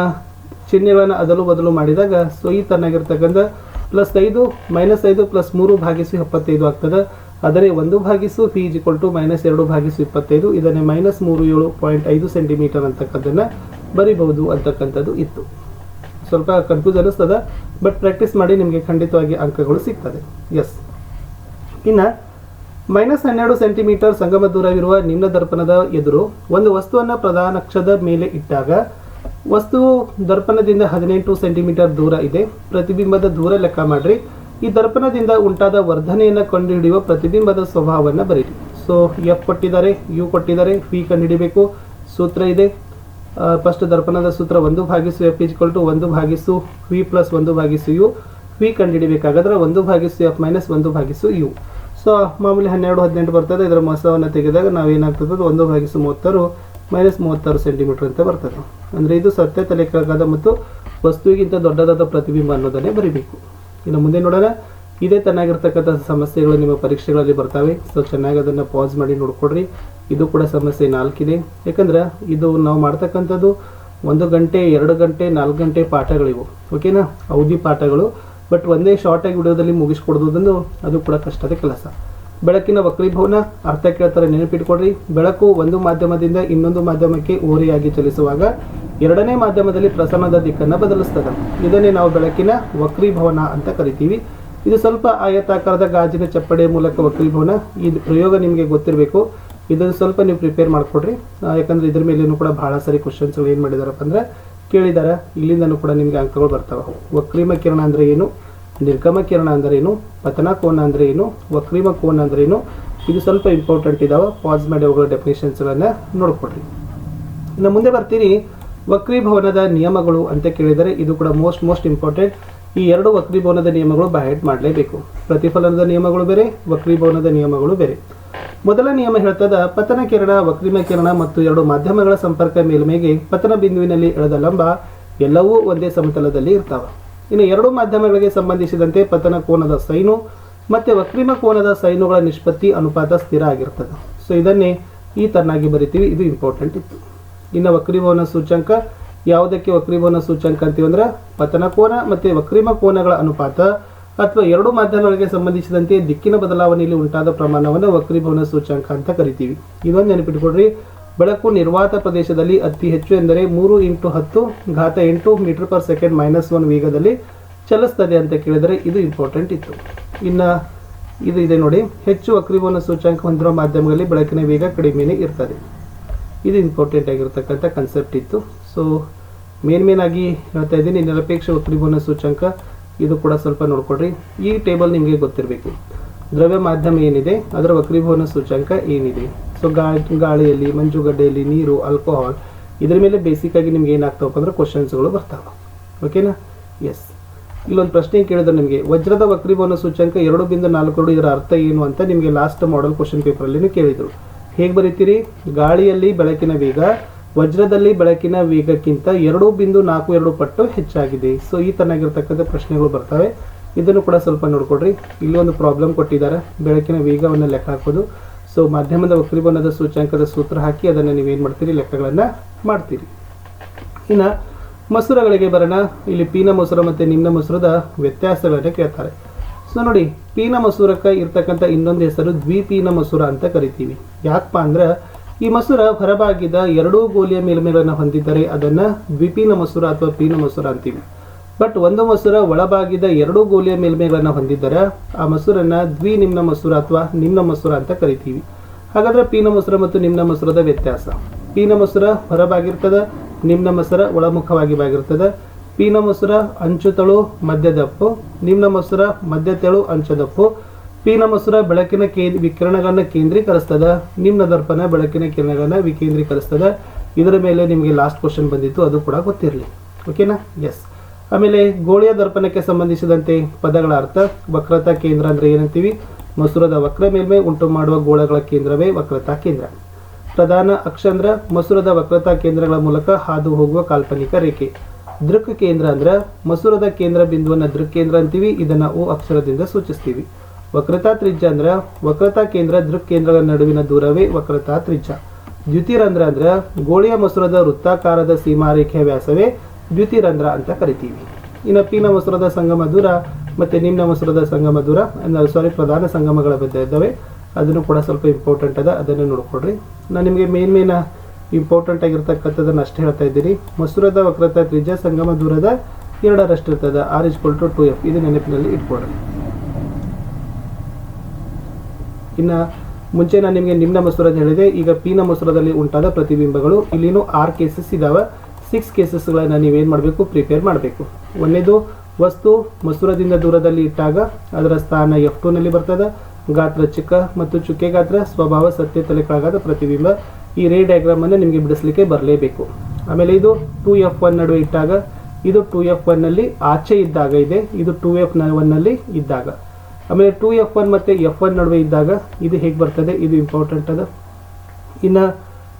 [SPEAKER 1] ಚಿಹ್ನೆಗಳನ್ನ ಅದಲು ಬದಲು ಮಾಡಿದಾಗ ಸೊ ಈ ತರನಾಗಿರ್ತಕ್ಕಂಥ +5 -5 + 3/75 ಆಗ್ತದೆ. ಆದರೆ 1/φ = -2/25 ಇದನ್ನೇ -37.5 ಸೆಂಟಿಮೀಟರ್ ಅಂತಕ್ಕಂಥದ್ದನ್ನ ಬರಿಬಹುದು ಅಂತಕ್ಕಂಥದ್ದು ಇತ್ತು. ಸ್ವಲ್ಪ ಕನ್ಫ್ಯೂಸ್ ಅನಿಸ್ತದ, ಬಟ್ ಪ್ರಾಕ್ಟೀಸ್ ಮಾಡಿ ನಿಮಗೆ ಖಂಡಿತವಾಗಿ ಅಂಕಗಳು ಸಿಗ್ತದೆ. ಎಸ್. ಇನ್ನು -12 ಸೆಂಟಿಮೀಟರ್ ಸಂಗಮ ದೂರವಿರುವ ನಿಮ್ನ ದರ್ಪಣದ ಎದುರು ಒಂದು ವಸ್ತುವನ್ನು ಪ್ರಧಾನಾಕ್ಷದ ಮೇಲೆ ಇಟ್ಟಾಗ ವಸ್ತುವು ದರ್ಪಣದಿಂದ 18 ಸೆಂಟಿಮೀಟರ್ ದೂರ ಇದೆ. ಪ್ರತಿಬಿಂಬದ ದೂರ ಲೆಕ್ಕ ಮಾಡ್ರಿ. ಈ ದರ್ಪಣದಿಂದ ಉಂಟಾದ ವರ್ಧನೆಯನ್ನು ಕಂಡುಹಿಡಿಯುವ ಪ್ರತಿಬಿಂಬದ ಸ್ವಭಾವವನ್ನು ಬರೀರಿ. ಸೊ ಎಫ್ ಕೊಟ್ಟಿದ್ದಾರೆ, ಯು ಕೊಟ್ಟಿದ್ದಾರೆ, ಫಿ ಕಂಡುಹಿಡಿಬೇಕು. ಸೂತ್ರ ಇದೆ. ಫಸ್ಟ್ ದರ್ಪಣದ ಸೂತ್ರ 1/f = 1/v + 1/u. ಫಿ ಕಂಡುಹಿಡಿಬೇಕಾದ್ರೆ 1/f - 1/u. ಸೊ ಮಾಮೂಲಿ 12 18 ಬರ್ತದೆ. ಇದರ ಮೊಸವನ್ನು ತೆಗೆದಾಗ ನಾವೇನಾಗ್ತದೆ 1/36 -36 ಸೆಂಟಿಮೀಟರ್ ಅಂತ ಬರ್ತದೆ. ಅಂದರೆ ಇದು ಸತ್ಯ ತಲೆಕೆಳಗಾದ ಮತ್ತು ವಸ್ತುವಿಗಿಂತ ದೊಡ್ಡದಾದ ಪ್ರತಿಬಿಂಬ ಅನ್ನೋದನ್ನೇ ಬರೀಬೇಕು. ಇನ್ನು ಮುಂದೆ ನೋಡೋಣ. ಇದೇ ಚೆನ್ನಾಗಿರ್ತಕ್ಕಂಥ ಸಮಸ್ಯೆಗಳು ನಿಮ್ಮ ಪರೀಕ್ಷೆಗಳಲ್ಲಿ ಬರ್ತವೆ. ಸೊ ಚೆನ್ನಾಗಿ ಅದನ್ನು ಪಾಸ್ ಮಾಡಿ ನೋಡ್ಕೊಡ್ರಿ. ಇದು ಕೂಡ ಸಮಸ್ಯೆ 4 ಇದೆ. ಯಾಕಂದ್ರೆ ಇದು ನಾವು ಮಾಡ್ತಕ್ಕಂಥದ್ದು 1 ಗಂಟೆ 2 ಗಂಟೆ 4 ಗಂಟೆ ಪಾಠಗಳಿವು, ಓಕೆನಾ, ಅವಧಿ ಪಾಠಗಳು. ಬಟ್ ಒಂದೇ ಶಾರ್ಟಾಗಿ ವಿಡಿಯೋದಲ್ಲಿ ಮುಗಿಸ್ಕೊಡೋದು ಅದು ಕೂಡ ಕಷ್ಟದ ಕೆಲಸ. ಬೆಳಕಿನ ವಕ್ರೀಭವನ ಅರ್ಥ ಕೇಳ್ತಾರೆ, ನೆನಪಿಟ್ಕೊಡ್ರಿ. ಬೆಳಕು ಒಂದು ಮಾಧ್ಯಮದಿಂದ ಇನ್ನೊಂದು ಮಾಧ್ಯಮಕ್ಕೆ ಓರೆಯಾಗಿ ಚಲಿಸುವಾಗ ಎರಡನೇ ಮಾಧ್ಯಮದಲ್ಲಿ ಪ್ರಸರಣದ ದಿಕ್ಕನ್ನು ಬದಲಿಸ್ತದೆ. ಇದನ್ನೇ ನಾವು ಬೆಳಕಿನ ವಕ್ರೀಭವನ ಅಂತ ಕರಿತೀವಿ. ಇದು ಸ್ವಲ್ಪ ಆಯತಾಕಾರದ ಗಾಜಿನ ಚಪ್ಪಡಿಯ ಮೂಲಕ ವಕ್ರೀಭವನ. ಈ ಪ್ರಯೋಗ ನಿಮಗೆ ಗೊತ್ತಿರಬೇಕು. ಇದನ್ನು ಸ್ವಲ್ಪ ನೀವು ಪ್ರಿಪೇರ್ ಮಾಡಿಕೊಡ್ರಿ. ಯಾಕಂದ್ರೆ ಇದ್ರ ಮೇಲೇನು ಕೂಡ ಬಹಳ ಸಾರಿ ಕ್ವಶನ್ಸ್ಗಳು ಏನು ಮಾಡಿದಾರಪ್ಪ ಅಂದ್ರೆ ಕೇಳಿದ್ದಾರೆ. ಇಲ್ಲಿಂದನೂ ಕೂಡ ನಿಮಗೆ ಅಂಕಗಳು ಬರ್ತಾವೆ. ವಕ್ರೀಮ ಕಿರಣ ಅಂದರೆ ಏನು, ನಿರ್ಗಮ ಕಿರಣ ಅಂದರೆ ಏನು, ಪತನ ಕೋನ ಅಂದರೆ ಏನು, ವಕ್ರೀಮ ಕೋನ ಅಂದರೆ ಏನು, ಇದು ಸ್ವಲ್ಪ ಇಂಪಾರ್ಟೆಂಟ್ ಇದಾವೆ. ಪಾಸ್ ಮಾಡಿ ಅವುಗಳ ಡೆಫಿನೇಷನ್ಸ್ಗಳನ್ನು ನೋಡ್ಕೊಡ್ರಿ. ಇನ್ನು ಮುಂದೆ ಬರ್ತೀರಿ. ವಕ್ರೀಭವನದ ನಿಯಮಗಳು ಅಂತ ಕೇಳಿದರೆ ಇದು ಕೂಡ ಮೋಸ್ಟ್ ಇಂಪಾರ್ಟೆಂಟ್. ಈ 2 ವಕ್ರೀಭವನದ ನಿಯಮಗಳು ಬೈಹೆಟ್ ಮಾಡಲೇಬೇಕು. ಪ್ರತಿಫಲನದ ನಿಯಮಗಳು ಬೇರೆ, ವಕ್ರೀಭವನದ ನಿಯಮಗಳು ಬೇರೆ. ಮೊದಲ ನಿಯಮ ಹೇಳ್ತದ, ಪತನ ಕಿರಣ, ವಕ್ರೀಮ ಕಿರಣ ಮತ್ತು 2 ಮಾಧ್ಯಮಗಳ ಸಂಪರ್ಕ ಮೇಲ್ಮೈಗೆ ಪತನ ಬಿಂದುವಿನಲ್ಲಿ ಎಳೆದ ಲಂಬ ಎಲ್ಲವೂ ಒಂದೇ ಸಮತಲದಲ್ಲಿ ಇರ್ತಾವೆ. ಇನ್ನು 2 ಮಾಧ್ಯಮಗಳಿಗೆ ಸಂಬಂಧಿಸಿದಂತೆ ಪತನ ಕೋನದ ಸೈನು ಮತ್ತು ವಕ್ರೀಮ ಕೋನದ ಸೈನುಗಳ ನಿಷ್ಪತ್ತಿ ಅನುಪಾತ ಸ್ಥಿರ ಆಗಿರ್ತದೆ. ಸೊ ಇದನ್ನೇ ಈ ತರನಾಗಿ ಬರಿತೀವಿ. ಇದು ಇಂಪಾರ್ಟೆಂಟ್ ಇತ್ತು. ಇನ್ನು ವಕ್ರೀಭವನ ಸೂಚ್ಯಂಕ, ಯಾವುದಕ್ಕೆ ವಕ್ರೀಭವನ ಸೂಚ್ಯಂಕ ಅಂತೀವಿ ಅಂದ್ರೆ ಪತನ ಕೋನ ಮತ್ತು ವಕ್ರೀಮ ಕೋನಗಳ ಅನುಪಾತ ಅಥವಾ 2 ಮಾಧ್ಯಮಗಳಿಗೆ ಸಂಬಂಧಿಸಿದಂತೆ ದಿಕ್ಕಿನ ಬದಲಾವಣೆಯಲ್ಲಿ ಉಂಟಾದ ಪ್ರಮಾಣವನ್ನು ವಕ್ರೀಭವನ ಸೂಚ್ಯಂಕ ಅಂತ ಕರಿತೀವಿ. ಇದೊಂದು ನೆನಪಿಟ್ಕೊಡ್ರಿ. ಬೆಳಕು ನಿರ್ವಾತ ಪ್ರದೇಶದಲ್ಲಿ ಅತಿ ಹೆಚ್ಚು ಎಂದರೆ 3 × 10⁸ ಮೀಟರ್/ಸೆಕೆಂಡ್ -1 ವೇಗದಲ್ಲಿ ಚಲಿಸ್ತದೆ ಅಂತ ಕೇಳಿದರೆ ಇದು ಇಂಪಾರ್ಟೆಂಟ್ ಇತ್ತು. ಇನ್ನು ಇದು ಇದೆ ನೋಡಿ, ಹೆಚ್ಚು ವಕ್ರೀಭವನ ಸೂಚ್ಯಂಕ ಹೊಂದಿರುವ ಮಾಧ್ಯಮಗಳಲ್ಲಿ ಬೆಳಕಿನ ವೇಗ ಕಡಿಮೆನೇ ಇರ್ತದೆ. ಇದು ಇಂಪಾರ್ಟೆಂಟ್ ಆಗಿರ್ತಕ್ಕಂಥ ಕನ್ಸೆಪ್ಟ್ ಇತ್ತು. ಸೊ ಮೇನ್ ಆಗಿ ಹೇಳ್ತಾ ಇದ್ದೀನಿ. ನಿರಪೇಕ್ಷ ವಕ್ರೀಭವನ ಸೂಚ್ಯಂಕ ಇದು ಕೂಡ ಸ್ವಲ್ಪ ನೋಡ್ಕೊಡ್ರಿ. ಈ ಟೇಬಲ್ ನಿಮಗೆ ಗೊತ್ತಿರಬೇಕು. ದ್ರವ್ಯ ಮಾಧ್ಯಮ ಏನಿದೆ ಅದರ ವಕ್ರೀಭವನ ಸೂಚ್ಯಂಕ ಏನಿದೆ. ಸೊ ಗಾಳಿಯಲ್ಲಿ, ಮಂಜುಗಡ್ಡೆಯಲ್ಲಿ, ನೀರು, ಆಲ್ಕೋಹಾಲ್, ಇದ್ರ ಮೇಲೆ ಬೇಸಿಕ್ ಆಗಿ ನಿಮ್ಗೆ ಏನಾಗ್ತಾವಪ್ಪ ಅಂದ್ರೆ ಕ್ವಶನ್ಸ್ಗಳು ಬರ್ತಾವೆ, ಓಕೆನಾ. ಎಸ್. ಇಲ್ಲೊಂದು ಪ್ರಶ್ನೆ ಕೇಳಿದ್ರೆ ನಿಮಗೆ ವಜ್ರದ ವಕ್ರೀಭವನ ಸೂಚ್ಯಂಕ 2.42 ಇದರ ಅರ್ಥ ಏನು ಅಂತ ನಿಮಗೆ ಲಾಸ್ಟ್ ಮಾಡೆಲ್ ಕ್ವಶನ್ ಪೇಪರಲ್ಲಿ ಕೇಳಿದರು. ಹೇಗೆ ಬರೀತೀರಿ? ಗಾಳಿಯಲ್ಲಿ ಬೆಳಕಿನ ವೇಗ ವಜ್ರದಲ್ಲಿ ಬೆಳಕಿನ ವೇಗಕ್ಕಿಂತ 2.42 ಪಟ್ಟು ಹೆಚ್ಚಾಗಿದೆ. ಸೊ ಈ ತರನಾಗಿರ್ತಕ್ಕಂಥ ಪ್ರಶ್ನೆಗಳು ಬರ್ತವೆ. ಇದನ್ನು ಕೂಡ ಸ್ವಲ್ಪ ನೋಡ್ಕೊಡ್ರಿ. ಇಲ್ಲಿ ಒಂದು ಪ್ರಾಬ್ಲಮ್ ಕೊಟ್ಟಿದ್ದಾರೆ, ಬೆಳಕಿನ ವೇಗವನ್ನು ಲೆಕ್ಕ ಹಾಕೋದು. ಸೊ ಮಾಧ್ಯಮದ ವಕ್ರೀಭವನದ ಸೂಚ್ಯಂಕದ ಸೂತ್ರ ಹಾಕಿ ಅದನ್ನು ನೀವೇನು ಮಾಡ್ತೀರಿ, ಲೆಕ್ಕಗಳನ್ನು ಮಾಡ್ತೀರಿ. ಇನ್ನು ಮಸೂರಗಳಿಗೆ ಬರೋಣ. ಇಲ್ಲಿ ಪೀನ ಮಸೂರ ಮತ್ತು ನಿಮ್ನ ಮಸೂರದ ವ್ಯತ್ಯಾಸಗಳನ್ನು ಕೇಳ್ತಾರೆ. ಸೊ ನೋಡಿ, ಪೀನ ಮಸೂರಕ್ಕೆ ಇರ್ತಕ್ಕಂಥ ಇನ್ನೊಂದು ಹೆಸರು ದ್ವಿಪೀನ ಮಸೂರ ಅಂತ ಕರಿತೀವಿ. ಯಾಕಪ್ಪ ಅಂದ್ರೆ ಈ ಮಸೂರ ಹೊರಭಾಗಿದ 2 ಗೋಲಿಯ ಮೇಲ್ಮೈಗಳನ್ನು ಹೊಂದಿದ್ದರೆ ಅದನ್ನು ದ್ವಿಪೀನ ಮಸೂರ ಅಥವಾ ಪೀನ ಮಸೂರ ಅಂತೀವಿ. ಬಟ್ ಒಂದು ಮಸೂರ ಒಳಭಾಗಿದ 2 ಗೋಲಿಯ ಮೇಲ್ಮೈಗಳನ್ನು ಹೊಂದಿದ್ದರೆ ಆ ಮಸೂರನ್ನ ದ್ವಿನಿಮ್ನ ಮಸೂರ ಅಥವಾ ನಿಮ್ನ ಮಸೂರ ಅಂತ ಕರಿತೀವಿ. ಹಾಗಾದ್ರೆ ಪೀನ ಮಸೂರ ಮತ್ತು ನಿಮ್ನ ಮಸೂರದ ವ್ಯತ್ಯಾಸ. ಪೀನ ಮಸೂರ ಹೊರಭಾಗಿರ್ತದೆ, ನಿಮ್ನ ಮಸೂರ ಒಳಮುಖವಾಗಿ ಬಾಗಿರ್ತದೆ. ಪಿನ ಮೊಸರ ಅಂಚು ತೆಳು ಮಧ್ಯದಪ್ಪು, ನಿಮ್ನ ಮೊಸರ ಮಧ್ಯ ತೆಳು ಅಂಚದಪ್ಪು. ಪಿನ ಮೊಸರ ಬೆಳಕಿನ ವಿಕಿರಣಗಳನ್ನ ಕೇಂದ್ರೀಕರಿಸ್ತದ, ನಿಮ್ನ ದರ್ಪಣ ಬೆಳಕಿನ ಕಿರಣಗಳನ್ನ ವಿಕೇಂದ್ರೀಕರಿಸ್ತದ. ಇದರ ಮೇಲೆ ನಿಮಗೆ ಲಾಸ್ಟ್ ಕ್ವಶನ್ ಬಂದಿತ್ತು, ಅದು ಕೂಡ ಗೊತ್ತಿರಲಿ. ಓಕೆನಾ? ಎಸ್. ಆಮೇಲೆ ಗೋಳಿಯ ದರ್ಪಣಕ್ಕೆ ಸಂಬಂಧಿಸಿದಂತೆ ಪದಗಳ ಅರ್ಥ. ವಕ್ರತಾ ಕೇಂದ್ರ ಅಂದ್ರೆ ಏನಂತೀವಿ? ಮಸೂರದ ವಕ್ರ ಮೇಲ್ಮೈ ಉಂಟು ಮಾಡುವ ಗೋಳಗಳ ಕೇಂದ್ರವೇ ವಕ್ರತಾ ಕೇಂದ್ರ. ಪ್ರಧಾನ ಅಕ್ಷ ಅಂದ್ರ ಮಸೂರದ ವಕ್ರತಾ ಕೇಂದ್ರಗಳ ಮೂಲಕ ಹಾದು ಹೋಗುವ ಕಾಲ್ಪನಿಕ ರೇಖೆ. ದೃಕ್ ಕೇಂದ್ರ ಅಂದ್ರ ಮಸೂರದ ಕೇಂದ್ರ ಬಿಂದುವನ್ನ ದೃಕ್ ಕೇಂದ್ರ ಅಂತೀವಿ, ಇದನ್ನ ಓ ಅಕ್ಷರದಿಂದ ಸೂಚಿಸ್ತೀವಿ. ವಕ್ರತಾ ತ್ರಿಜ್ಯ ಅಂದ್ರ ವಕ್ರತಾ ಕೇಂದ್ರ ದೃಕ್ ಕೇಂದ್ರಗಳ ನಡುವಿನ ದೂರವೇ ವಕ್ರತಾ ತ್ರಿಜ್ಯ. ದ್ಯುತಿರಂಧ್ರ ಅಂದ್ರ ಗೋಳಿಯ ಮಸೂರದ ವೃತ್ತಾಕಾರದ ಸೀಮಾರೇಖೆಯ ವ್ಯಾಸವೇ ದ್ಯುತಿರಂಧ್ರ ಅಂತ ಕರಿತೀವಿ. ಇನ್ನು ಪಿನ ಮಸೂರದ ಸಂಗಮ ದೂರ ಮತ್ತೆ ನಿಮ್ನ ಮಸೂರದ ಸಂಗಮ ದೂರ ಪ್ರಧಾನ ಸಂಗಮಗಳ ಬಗ್ಗೆ ಇದ್ದಾವೆ, ಅದನ್ನು ಕೂಡ ಸ್ವಲ್ಪ ಇಂಪಾರ್ಟೆಂಟ್ ಅದ, ಅದನ್ನು ನೋಡ್ಕೊಡ್ರಿ. ನಾನು ನಿಮಗೆ ಮೇನ್ ಇಂಪಾರ್ಟೆಂಟ್ ಆಗಿರ್ತಕ್ಕಂಥದ್ದನ್ನು ಅಷ್ಟೇ ಹೇಳ್ತಾ ಇದ್ದೀನಿ. ಮಸೂರದ ವಕ್ರತಾ ತ್ರಿಜ್ಯ ಸಂಗಮ ದೂರದ 2 ಇರ್ತದೆ, r=2f. ಇದು ನೆನಪಿನಲ್ಲಿ ಇಟ್ಕೊಡ್ರಿ. ಇನ್ನು ಮುಂಚೆ ನಾನು ನಿಮಗೆ ನಿಮ್ನ ಮಸೂರದ ಹೇಳಿದೆ, ಈಗ ಪಿನ ಮಸೂರದಲ್ಲಿ ಉಂಟಾದ ಪ್ರತಿಬಿಂಬಗಳು. ಇಲ್ಲಿನೂ 6 ಕೇಸಸ್ ಇದಾವೆ. 6 ಕೇಸಸ್ಗಳನ್ನ ನೀವೇನು ಮಾಡಬೇಕು? ಪ್ರಿಪೇರ್ ಮಾಡಬೇಕು. ಒಂದೇದು, ವಸ್ತು ಮಸೂರದಿಂದ ದೂರದಲ್ಲಿ ಇಟ್ಟಾಗ ಅದರ ಸ್ಥಾನ F2 ನಲ್ಲಿ ಬರ್ತದೆ. ಗಾತ್ರ ಚಿಕ್ಕ ಮತ್ತು ಚುಕ್ಕೆ ಗಾತ್ರ, ಸ್ವಭಾವ ಸತ್ಯ ತಲೆ ಕೆಳಗಾದ ಪ್ರತಿಬಿಂಬ. ಈ ರೇ ಡಯಾಗ್ರಾಮ್ ಅನ್ನು ನಿಮಗೆ ಬಿಡಿಸಲಿಕ್ಕೆ ಬರಲೇಬೇಕು. ಆಮೇಲೆ ಇದು 2F1 ನಡುವೆ ಇಟ್ಟಾಗ, ಇದು 2F1 ನಲ್ಲಿ ಆಚೆ ಇದ್ದಾಗ ಇದೆ, ಇದು 2F1 ನಲ್ಲಿ ಇದ್ದಾಗ. ಆಮೇಲೆ 2F1 ಮತ್ತೆ F1 ನಡುವೆ ಇದ್ದಾಗ ಇದು ಹೇಗೆ ಬರ್ತದೆ? ಇದು ಇಂಪಾರ್ಟೆಂಟ್ ಅದ. ಇನ್ನು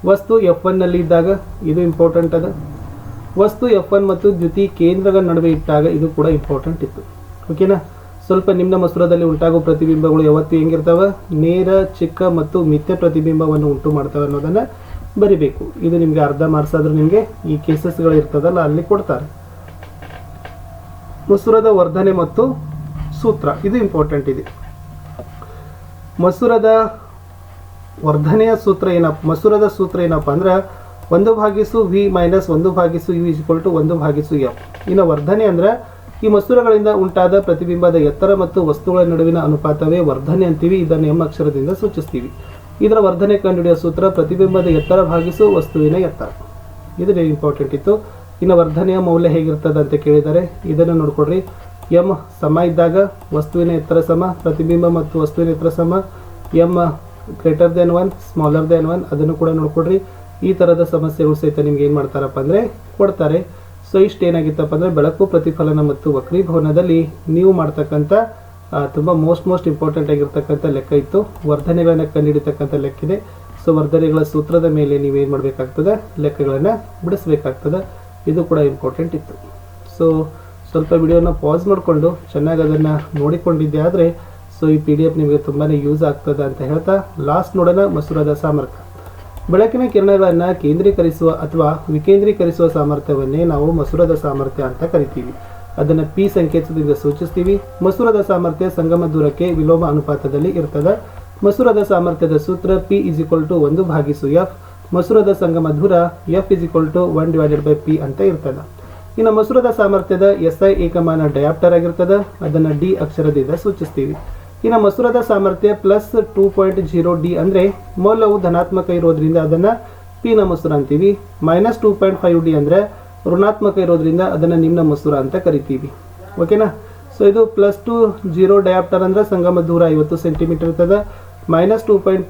[SPEAKER 1] ವಸ್ತು F1 ನಲ್ಲಿ ಇದ್ದಾಗ ಇದು ಇಂಪಾರ್ಟೆಂಟ್ ಅದ. ವಸ್ತು F1 ಮತ್ತು ದ್ಯುತಿ ಕೇಂದ್ರಗಳ ನಡುವೆ ಇಟ್ಟಾಗ ಇದು ಕೂಡ ಇಂಪಾರ್ಟೆಂಟ್ ಇತ್ತು. ಓಕೆನಾ? ಸ್ವಲ್ಪ ನಿಮ್ನ ಮಸೂರದಲ್ಲಿ ಉಂಟಾಗುವ ಪ್ರತಿಬಿಂಬಗಳು ಯಾವತ್ತು ಹೆಂಗಿರ್ತಾವ? ನೇರ, ಚಿಕ್ಕ ಮತ್ತು ಮಿಥ್ಯ ಪ್ರತಿಬಿಂಬವನ್ನು ಉಂಟು ಮಾಡ್ತವೆ ಅನ್ನೋದನ್ನ ಬರಿಬೇಕು. ಇದು ನಿಮ್ಗೆ ಅರ್ಧ ಮಾರ್ಕ್ಸ್ ಆದ್ರೂ ನಿಮಗೆ ಈ ಕೇಸಸ್ಗಳು ಇರ್ತದಲ್ಲ ಅಲ್ಲಿ ಕೊಡ್ತಾರೆ. ಮಸೂರದ ವರ್ಧನೆ ಮತ್ತು ಸೂತ್ರ, ಇದು ಇಂಪಾರ್ಟೆಂಟ್ ಇದೆ. ಮಸೂರದ ವರ್ಧನೆಯ ಸೂತ್ರ ಏನಪ್ಪ? ಮಸೂರದ ಸೂತ್ರ ಏನಪ್ಪ ಅಂದ್ರೆ 1/v - 1/u = 1/f. ಇನ್ನು ವರ್ಧನೆ ಅಂದ್ರೆ ಈ ಮಸೂರಗಳಿಂದ ಉಂಟಾದ ಪ್ರತಿಬಿಂಬದ ಎತ್ತರ ಮತ್ತು ವಸ್ತುಗಳ ನಡುವಿನ ಅನುಪಾತವೇ ವರ್ಧನೆ ಅಂತೀವಿ, ಇದನ್ನು m ಅಕ್ಷರದಿಂದ ಸೂಚಿಸ್ತೀವಿ. ಇದರ ವರ್ಧನೆ ಕಂಡುಹಿಡಿಯುವ ಸೂತ್ರ ಪ್ರತಿಬಿಂಬದ ಎತ್ತರ ಭಾಗಿಸು ವಸ್ತುವಿನ ಎತ್ತರ. ಇದು ಇಂಪಾರ್ಟೆಂಟ್ ಇತ್ತು. ಇನ್ನು ವರ್ಧನೆಯ ಮೌಲ್ಯ ಹೇಗಿರ್ತದೆ ಅಂತ ಕೇಳಿದರೆ ಇದನ್ನು ನೋಡ್ಕೊಡ್ರಿ. m ಸಮ ಇದ್ದಾಗ ವಸ್ತುವಿನ ಎತ್ತರ ಸಮ, ಪ್ರತಿಬಿಂಬ ಮತ್ತು ವಸ್ತುವಿನ ಎತ್ತರ ಸಮ, m > 1 ಸ್ಮಾಲರ್ ದ್ಯಾನ್ 1, ಅದನ್ನು ಕೂಡ ನೋಡ್ಕೊಡ್ರಿ. ಈ ಥರದ ಸಮಸ್ಯೆಗಳು ಸಹಿತ ನಿಮ್ಗೆ ಏನು ಮಾಡ್ತಾರಪ್ಪ ಅಂದರೆ ಕೊಡ್ತಾರೆ. ಸೊ ಇಷ್ಟು ಏನಾಗಿತ್ತಪ್ಪ ಅಂದರೆ ಬೆಳಕು ಪ್ರತಿಫಲನ ಮತ್ತು ವಕ್ರೀಭವನದಲ್ಲಿ ನೀವು ಮಾಡ್ತಕ್ಕಂಥ ತುಂಬ ಮೋಸ್ಟ್ ಇಂಪಾರ್ಟೆಂಟ್ ಆಗಿರ್ತಕ್ಕಂಥ ಲೆಕ್ಕ ಇತ್ತು. ವರ್ಧನೆಗಳನ್ನು ಕಂಡುಹಿಡಿತಕ್ಕಂಥ ಲೆಕ್ಕಿದೆ. ಸೊ ವರ್ಧನೆಗಳ ಸೂತ್ರದ ಮೇಲೆ ನೀವೇನು ಮಾಡಬೇಕಾಗ್ತದೆ? ಲೆಕ್ಕಗಳನ್ನು ಬಿಡಿಸ್ಬೇಕಾಗ್ತದೆ. ಇದು ಕೂಡ ಇಂಪಾರ್ಟೆಂಟ್ ಇತ್ತು. ಸೊ ಸ್ವಲ್ಪ ವಿಡಿಯೋನ ಪಾಸ್ ಮಾಡಿಕೊಂಡು ಚೆನ್ನಾಗಿ ಅದನ್ನು ನೋಡಿಕೊಂಡಿದ್ದೆ ಆದರೆ ಸೊ ಈ PDF ನಿಮಗೆ ತುಂಬಾ ಯೂಸ್ ಆಗ್ತದೆ ಅಂತ ಹೇಳ್ತಾ ಲಾಸ್ಟ್ ನೋಡೋಣ. ಮಸೂರದ ಸಾಮರ್ಥ್ಯ. ಬೆಳಕಿನ ಕಿರಣಗಳನ್ನು ಕೇಂದ್ರೀಕರಿಸುವ ಅಥವಾ ವಿಕೇಂದ್ರೀಕರಿಸುವ ಸಾಮರ್ಥ್ಯವನ್ನೇ ನಾವು ಮಸೂರದ ಸಾಮರ್ಥ್ಯ ಅಂತ ಕರಿತೀವಿ. ಅದನ್ನು P ಸಂಕೇತದಿಂದ ಸೂಚಿಸ್ತೀವಿ. ಮಸೂರದ ಸಾಮರ್ಥ್ಯ ಸಂಗಮ ದೂರಕ್ಕೆ ವಿಲೋಮ ಅನುಪಾತದಲ್ಲಿ ಇರ್ತದೆ. ಮಸೂರದ ಸಾಮರ್ಥ್ಯದ ಸೂತ್ರ P = 1/f. ಮಸೂರದ ಸಂಗಮ ದೂರ F = 1/p ಅಂತ ಇರ್ತದೆ. ಇನ್ನು ಮಸೂರದ ಸಾಮರ್ಥ್ಯದ SI ಏಕಮಾನ ಡಯಾಪ್ಟರ್ ಆಗಿರ್ತದೆ, ಅದನ್ನು D ಅಕ್ಷರದಿಂದ ಸೂಚಿಸ್ತೀವಿ. ಇನ್ನು ಮಸೂರದ ಸಾಮರ್ಥ್ಯ +2.0D ಅಂದರೆ ಮೌಲ್ಯವು ಧನಾತ್ಮಕ ಇರೋದ್ರಿಂದ ಅದನ್ನು ಪಿನ ಮಸೂರ ಅಂತೀವಿ. -2.5D ಅಂದರೆ ಋಣಾತ್ಮಕ ಇರೋದ್ರಿಂದ ಅದನ್ನು ನಿಮ್ನ ಮಸೂರ ಅಂತ ಕರಿತೀವಿ. ಓಕೆನಾ? ಸೊ ಇದು +20 ಡಯಾಪ್ಟರ್ ಅಂದ್ರೆ ಸಂಗಮ ದೂರ 50 ಸೆಂಟಿಮೀಟರ್ ಇರ್ತದೆ. -2.